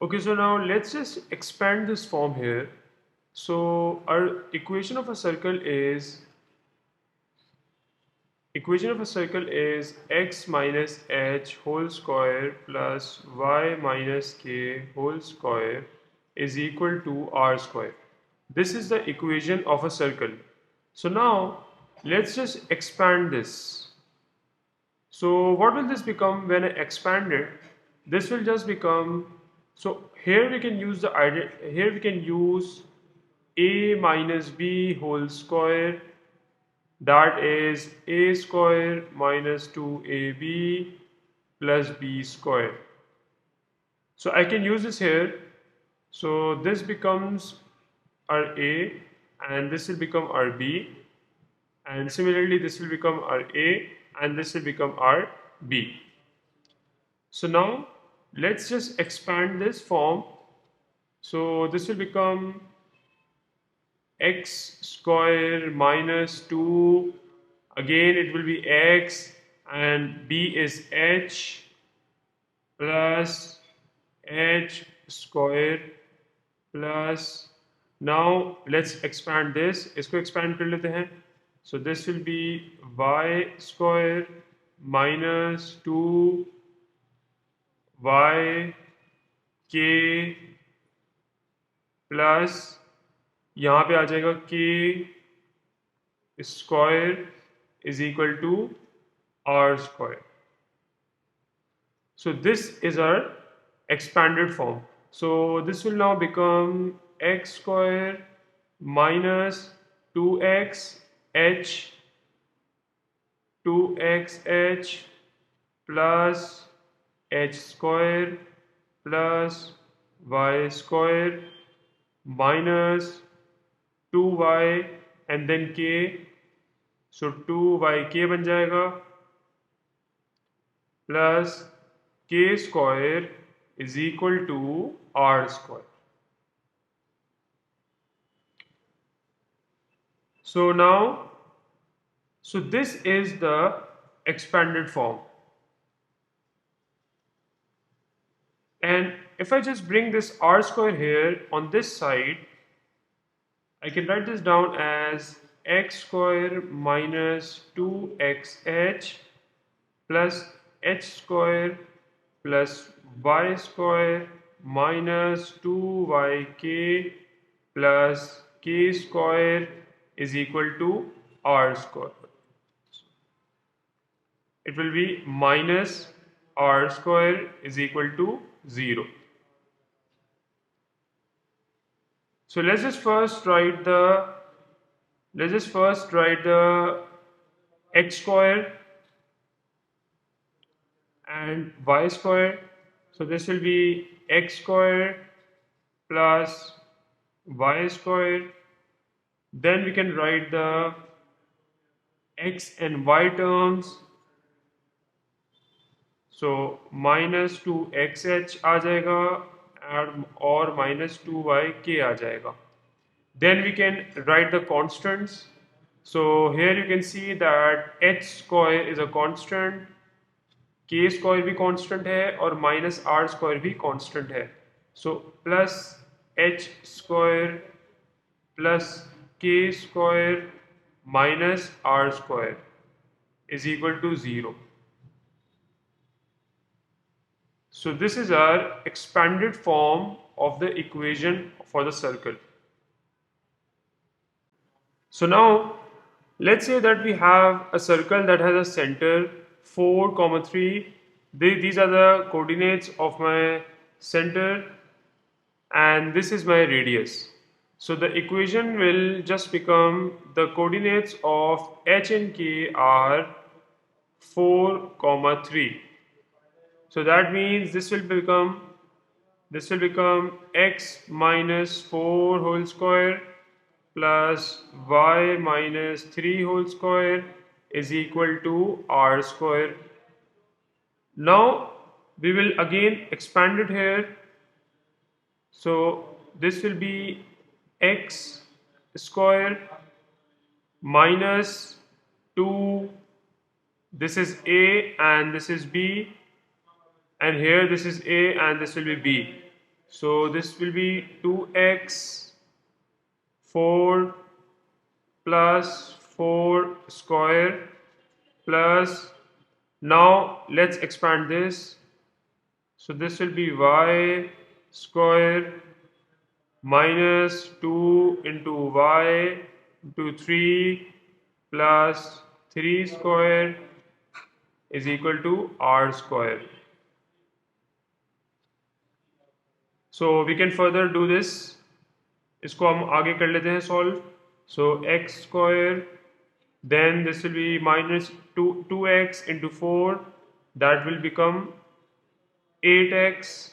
Okay, so now let's just expand this form here. So our equation of a circle is x minus h whole square plus y minus k whole square is equal to r square. This is the equation of a circle. So now let's just expand this. So what will this become when I expand it? This will just become, so here we can use the idea, here we can use a minus b whole square, that is a square minus 2ab plus b square. So I can use this here. So this becomes our a and this will become our b, and similarly this will become our a and this will become our b. So now let's just expand this form. So this will become x square minus 2, again it will be x, and b is h plus h square plus, now let's expand this, इसको expand कर लेते हैं. So this will be y square minus 2 y k plus यहाँ पे आ जाएगा k square is equal to r square. So this is our expanded form. So this will now become x square minus 2x h 2xh plus h square plus y square minus 2y and then k. So 2yk बन जाएगा plus k square is equal to r square. So now, so this is the expanded form. And if I just bring this r square here on this side, I can write this down as x square minus 2xh plus h square plus y square minus 2yk plus k square is equal to r square. It will be minus r square is equal to 0. So let's just first write the x square and y square. So this will be x square plus y square. Then we can write the x and y terms. So minus 2xh आ जाएगा और minus 2yk आ जाएगा. Then we can write the constants. So here you can see that h square is a constant, k square भी constant है और minus r square भी constant है. So plus h square plus k square minus r square is equal to 0. So this is our expanded form of the equation for the circle. So now let's say that we have a circle that has a center 4, 3. These are the coordinates of my center and this is my radius. So the equation will just become the coordinates of h and k are 4, 3. So that means this will become x minus 4 whole square plus y minus 3 whole square is equal to r square. Now we will again expand it here. So this will be x square minus 2, this is a and this is b, and here this is a and this will be b. So this will be 2x 4 plus 4 square plus, now let's expand this. So this will be y square minus 2 into y into 3 plus 3 square is equal to r square. So we can further do this. इसको हम आगे कर लेते हैं solve. So x square, then this will be minus 2x into 4, that will become 8x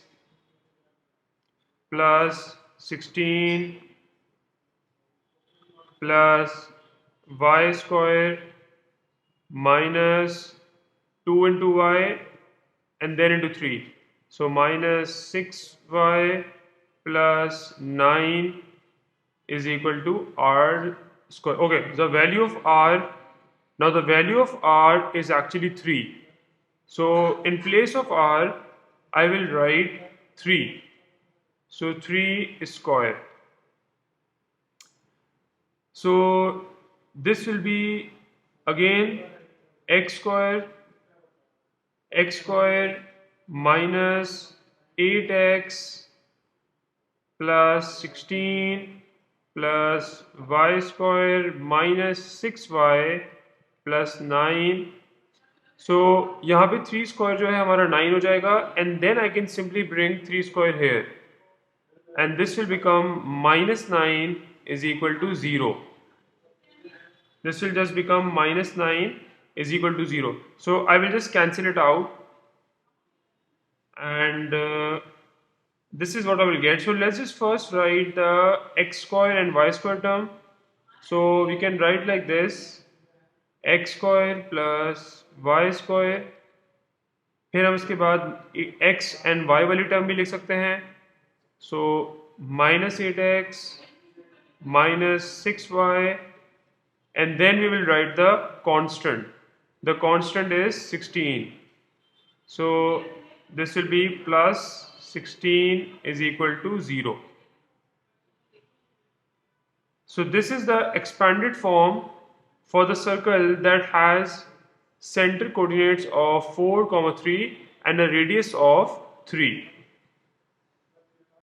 plus 16 plus y square minus 2 into y and then into 3. So minus 6y plus 9 is equal to r square. Okay, the value of r, now the value of r is actually 3. So in place of r, I will write 3. So 3 square. So this will be again x square minus 8x plus 16 plus y square minus 6y plus 9. So यहाँ पे 3 square जो है हमारा 9 हो जाएगा, and then I can simply bring 3 square here, and this will become minus 9 is equal to 0. This will just become minus 9 is equal to 0. So I will just cancel it out, and this is what I will get. So let's just first write the x square and y square term. So we can write like this: x square plus y square. फिर हम इसके बाद x and y वाली term भी लिख सकते हैं. So minus 8x minus 6y, and then we will write the constant. The constant is 16. So this will be plus 16 is equal to 0. So this is the expanded form for the circle that has center coordinates of 4, 3 and a radius of 3.